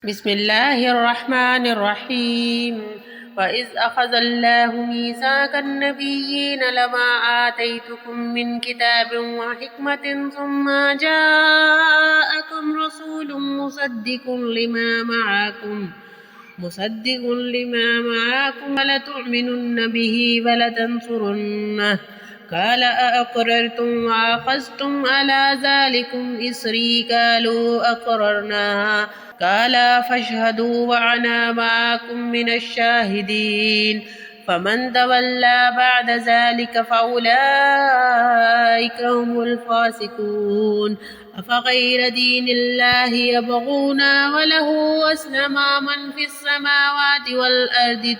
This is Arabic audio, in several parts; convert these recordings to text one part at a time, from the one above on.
بسم الله الرحمن الرحيم. وإذ أخذ الله ميثاق النبيين لما آتيتكم من كتاب وحكمة ثم جاءكم رسول مصدق لما معكم فلتؤمنن به ولتنصرنه. قال أأقررتم وأخذتم على ذلكم إصري قالوا أقررنا. قال فاشهدوا وأنا معكم من الشاهدين. فمن تولى بعد ذلك فأولئك هم الفاسقون. أفغير دين الله يبغون وله أسلم من في السماوات والأرض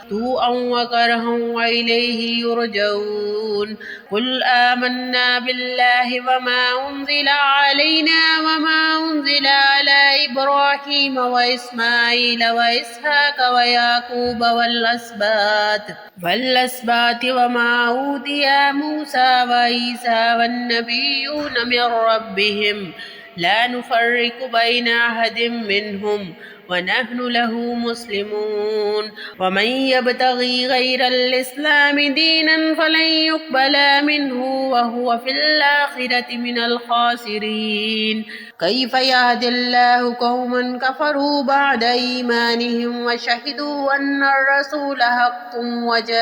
طوعا وكرها وإليه يرجعون. قل آمنا بالله وما أنزل علينا وما أنزل على إبراهيم وإسماعيل وإسحاق ويعقوب والأسباط وما أوتي موسى وعيسى والنبيون من ربهم لا نفرق بين أحد منهم ونحن له مسلمون. ومن يبتغي غير الإسلام دينا فلن يقبل منه وهو في الآخرة من الخاسرين. كيف يهدي الله قوما كفروا بعد إيمانهم وشهدوا أن الرسول حق وجاءهم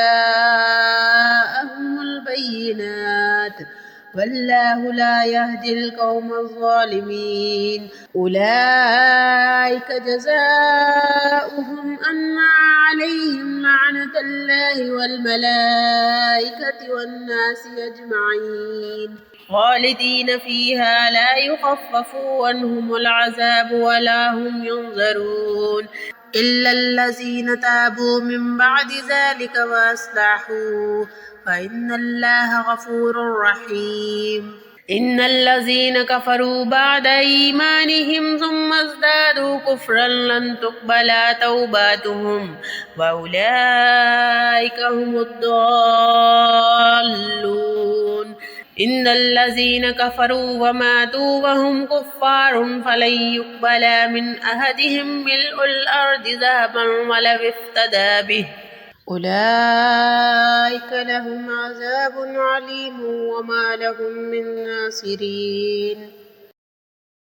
البينات والله لا يهدي القوم الظالمين. أولئك جزاؤهم أن عليهم لعنة الله والملائكة والناس أجمعين خالدين فيها لا يخفف عنهم العذاب ولا هم ينظرون إلا الذين تابوا من بعد ذلك وأصلحوا فإن الله غفور رحيم. إن الذين كفروا بعد إيمانهم ثم ازدادوا كفرا لن تقبل توباتهم وأولئك هم الضالون. إن الذين كفروا وماتوا وهم كفار فلن يقبل من أحدهم ملء الأرض ذهبا ولو افتدى به أولئك لهم عذاب عليم وما لهم من ناصرين.